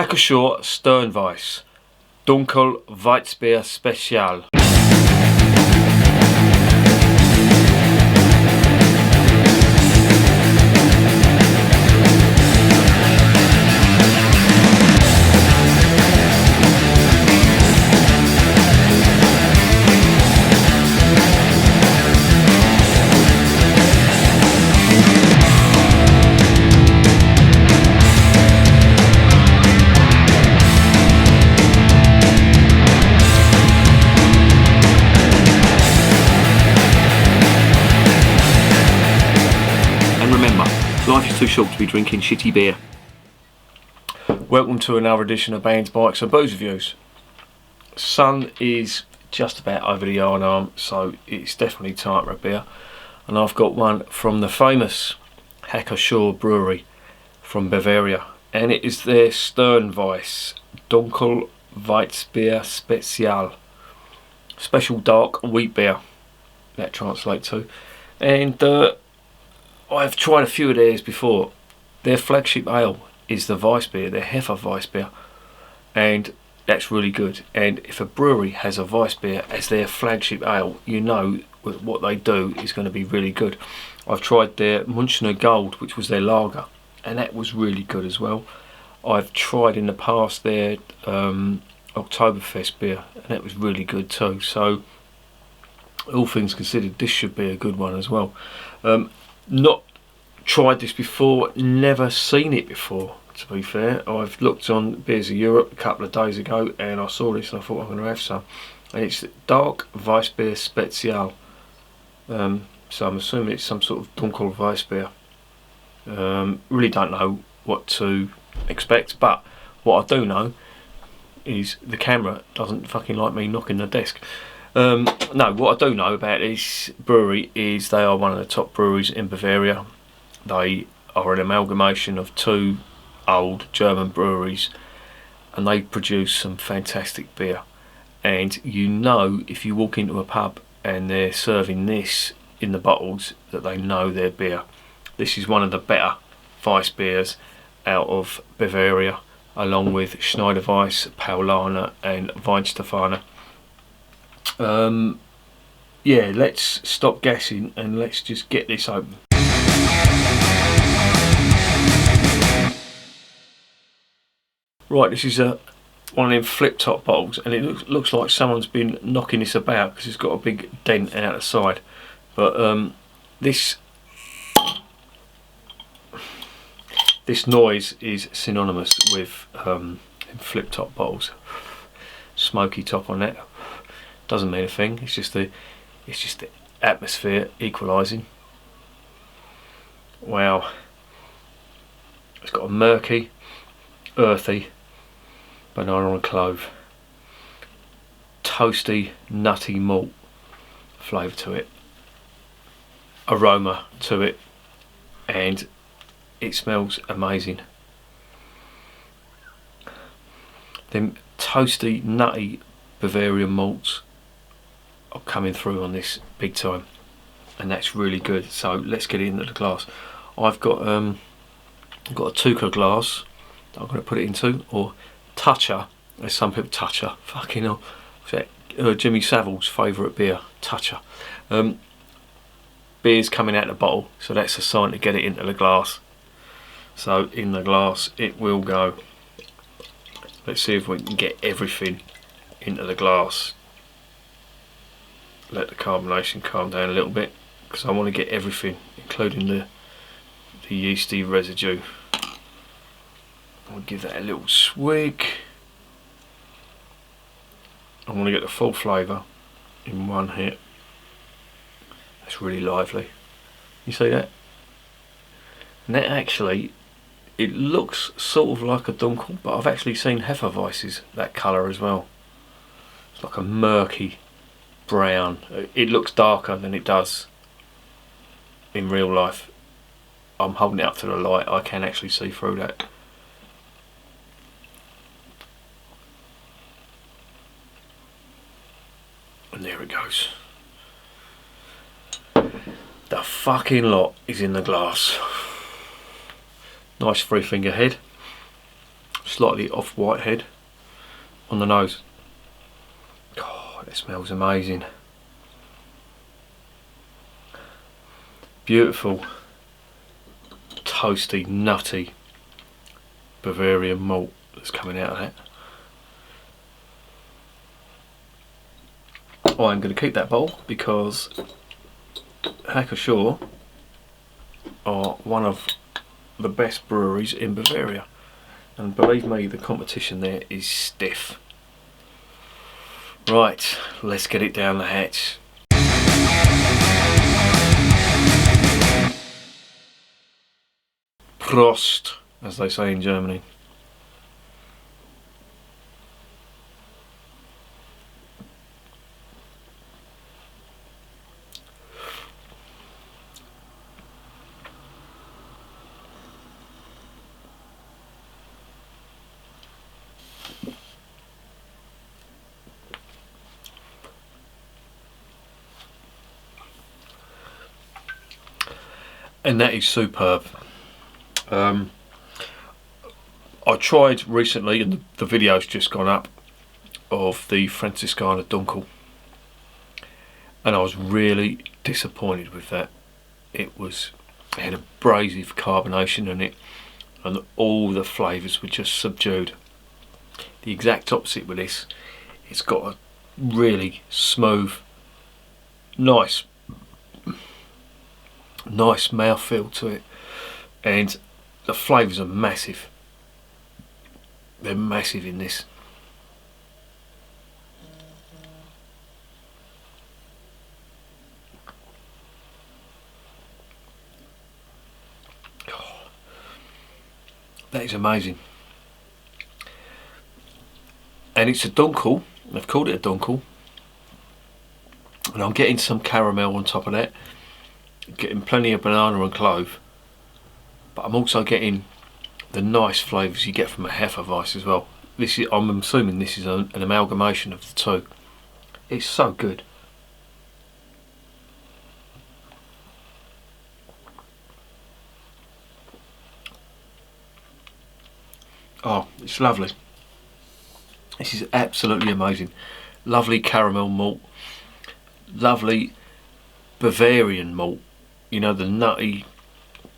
Hacker-Pschorr Sternweiss Dunkel Weissbierspeziat. Life is too short to be drinking shitty beer. Welcome to another edition of Bands, Bikes and Booze Reviews. Sun is just about over the yarn arm, so it's definitely time for a beer. And I've got one from the famous Hacker-Pschorr Brewery from Bavaria. And it is their Sternweiss Dunkel Weissbierspeziat. Special dark wheat beer, that translates to. And I've tried a few of theirs before. Their flagship ale is the Weissbier, their Hacker-Weissbier, and that's really good. And if a brewery has a Weissbier as their flagship ale, you know what they do is going to be really good. I've tried their Münchner Gold, which was their lager, and that was really good as well. I've tried in the past their Oktoberfest beer, and that was really good too. So all things considered, this should be a good one as well. Not tried this before, never seen it before, to be fair. I've looked on Beers of Europe a couple of days ago and I saw this and I thought I'm going to have some. And it's dark Weissbierspeziat. So I'm assuming it's some sort of Dunkel Weissbier. Really don't know what to expect, but what I do know is the camera doesn't fucking like me knocking the desk. No, what I do know about this brewery is they are one of the top breweries in Bavaria. They are an amalgamation of two old German breweries and they produce some fantastic beer. And you know, if you walk into a pub and they're serving this in the bottles, that they know their beer. This is one of the better Weiss beers out of Bavaria, along with Schneider Weiss, Paulaner and Weihenstephaner. Yeah, let's stop guessing and let's just get this open. Right, this is one of them flip top bottles, and it looks like someone's been knocking this about because it's got a big dent out the side. But this noise is synonymous with flip top bottles. Smoky top on that. Doesn't mean a thing. It's just the atmosphere equalising. Wow. It's got a murky, earthy, banana and clove, toasty, nutty malt flavour to it, aroma to it, and it smells amazing. Them toasty, nutty Bavarian malts are coming through on this big time, and that's really good. So let's get it into the glass. I've got a Tuka glass that I'm going to put it into, or Toucher, as some people, Toucher, fucking hell, Jimmy Savile's favourite beer, Toucher. Beer's coming out of the bottle, so that's a sign to get it into the glass. So in the glass it will go. Let's see if we can get everything into the glass. Let the carbonation calm down a little bit, because I want to get everything, including the yeasty residue. I'll give that a little swig. I want to get the full flavour in one hit. That's really lively. You see that? And that actually, it looks sort of like a Dunkel, but I've actually seen Hefeweisses that colour as well. It's like a murky brown. It looks darker than it does in real life. I'm holding it up to the light, I can actually see through that. And there it goes. The fucking lot is in the glass. Nice 3-finger head. slightly off-white head on the nose. God, it smells amazing. Beautiful, toasty, nutty Bavarian malt that's coming out of that. I'm going to keep that bottle because Hacker-Pschorr are one of the best breweries in Bavaria, and believe me, the competition there is stiff. Right, let's get it down the hatch. Prost, as they say in Germany. And that is superb. I tried recently, and the video's just gone up, of the Franziskaner Dunkel, and I was really disappointed with that. It had abrasive carbonation in it, and all the flavours were just subdued. The exact opposite with this. It's got a really smooth, nice mouthfeel to it, and the flavours are massive. They're massive in this. Oh, that is amazing. And it's a Dunkel. I've called it a Dunkel, and I'm getting some caramel on top of that, getting plenty of banana and clove, but I'm also getting the nice flavours you get from a Hefeweiss as well. I'm assuming this is an amalgamation of the two. It's so good. Oh, it's lovely. This is absolutely amazing. Lovely caramel malt, lovely Bavarian malt, you know, the nutty,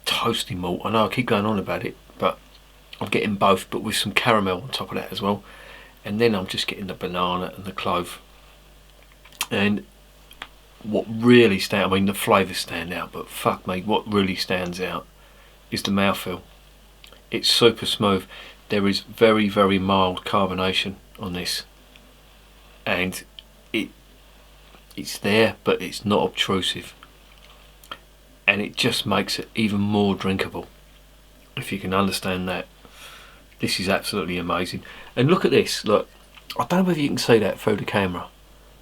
toasty malt. I know I keep going on about it, but I'm getting both, but with some caramel on top of that as well. And then I'm just getting the banana and the clove. And what really stands, I mean the flavours stand out, but fuck me, what really stands out is the mouthfeel. It's super smooth. There is very, very mild carbonation on this, and it's there, but it's not obtrusive, and it just makes it even more drinkable, if you can understand that. This is absolutely amazing. And look at this, look, I don't know whether you can see that through the camera,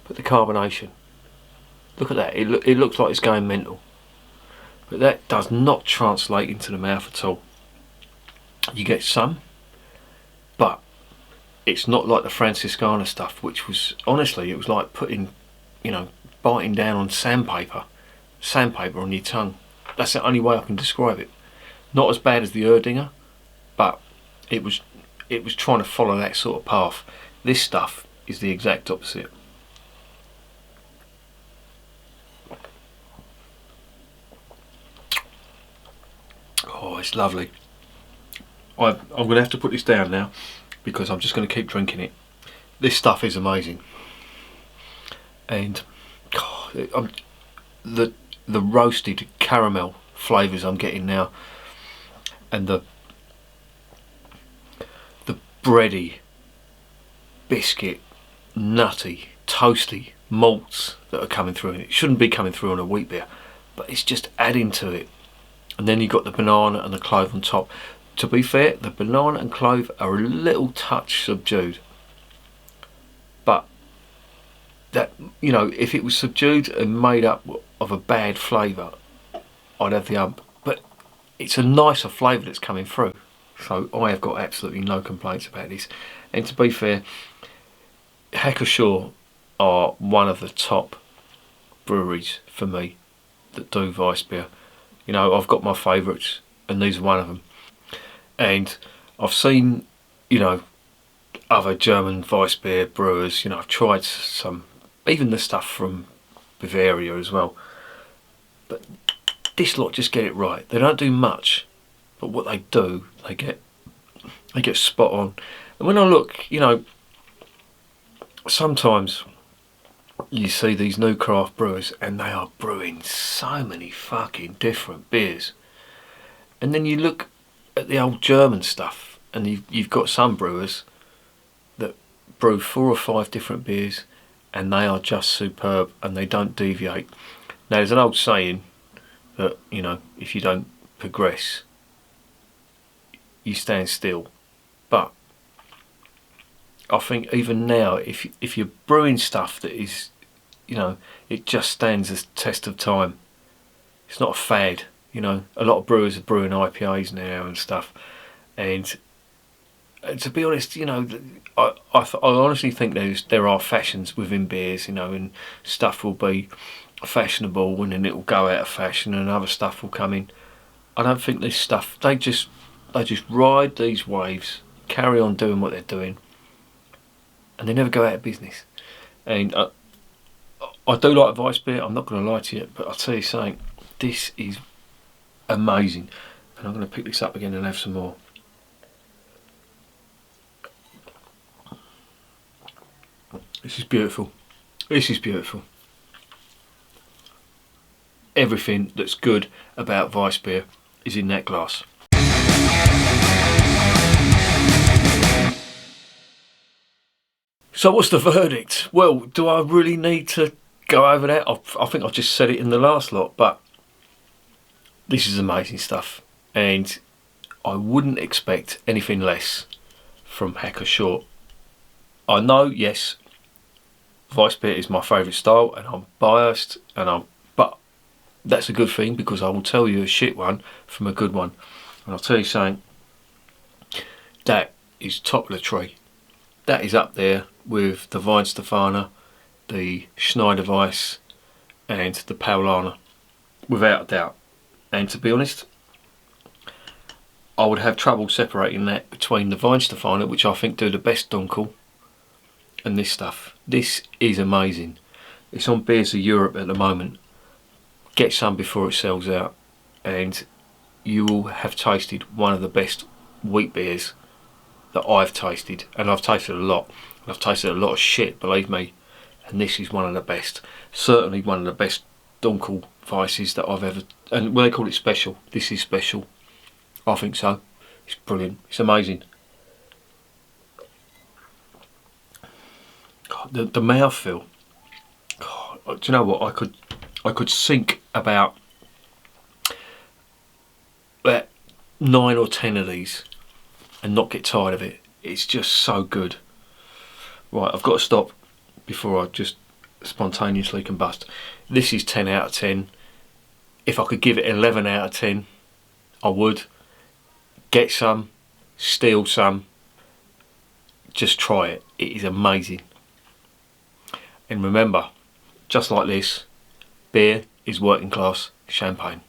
but the carbonation, look at that. It looks like it's going mental, but that does not translate into the mouth at all. You get some, but it's not like the Franziskaner stuff, which was, honestly, it was like putting, you know, biting down on sandpaper on your tongue. That's the only way I can describe it. Not as bad as the Erdinger, but it was trying to follow that sort of path. This stuff is the exact opposite. Oh, it's lovely. I'm going to have to put this down now, because I'm just going to keep drinking it. This stuff is amazing, and God, the roasted caramel flavours I'm getting now, and the bready, biscuit, nutty, toasty malts that are coming through, and it shouldn't be coming through on a wheat beer, but it's just adding to it. And then you've got the banana and the clove on top. To be fair, the banana and clove are a little touch subdued, but that, you know, if it was subdued and made up of a bad flavour, I'd have the ump. But it's a nicer flavour that's coming through, so I have got absolutely no complaints about this. And to be fair, Hacker-Pschorr are one of the top breweries for me that do Weissbier. You know, I've got my favourites, and these are one of them. And I've seen you know, other German Weissbier brewers. You know, I've tried some, even the stuff from Bavaria as well. But this lot just get it right. They don't do much, but what they do, they get spot on. And when I look, you know, sometimes you see these new craft brewers and they are brewing so many fucking different beers. And then you look at the old German stuff and you've got some brewers that brew 4 or 5 different beers and they are just superb and they don't deviate. Now there's an old saying that, you know, if you don't progress, you stand still. But I think even now, if you're brewing stuff that is, you know, it just stands the test of time. It's not a fad, you know. A lot of brewers are brewing IPAs now and stuff, and to be honest, you know, I honestly think there are fashions within beers, you know, and stuff will be fashionable and then it will go out of fashion and other stuff will come in. I don't think this stuff, they just ride these waves, carry on doing what they're doing, and they never go out of business. And I do like Weissbier, I'm not going to lie to you, but I'll tell you something, this is amazing. And I'm going to pick this up again and have some more. This is beautiful. This is beautiful. Everything that's good about Weissbier is in that glass. So what's the verdict? Well, do I really need to go over that? I think I've just said it in the last lot, but this is amazing stuff, and I wouldn't expect anything less from Hacker-Pschorr. I know, yes, Weissbier is my favourite style, and I'm biased, but that's a good thing because I will tell you a shit one from a good one, and I'll tell you something. That is top of the tree. That is up there with the Weihenstephaner, the Schneider Weiss, and the Paulaner, without a doubt. And to be honest, I would have trouble separating that between the Weihenstephaner, which I think do the best Dunkel, and this stuff. This is amazing. It's on Beers of Europe at the moment. Get some before it sells out, and you will have tasted one of the best wheat beers that I've tasted, and I've tasted a lot. I've tasted a lot of shit, believe me, and this is one of the best. Certainly one of the best Dunkel Weisses that I've ever, and well, they call it special. This is special. I think so. It's brilliant. It's amazing. God, the mouthfeel. Do you know what? I could sink about 9 or 10 of these and not get tired of it. It's just so good. Right, I've got to stop before I just spontaneously combust. This is 10 out of 10. If I could give it 11 out of 10, I would. Get some, steal some, just try it. It is amazing. And remember, just like this, beer is working class champagne.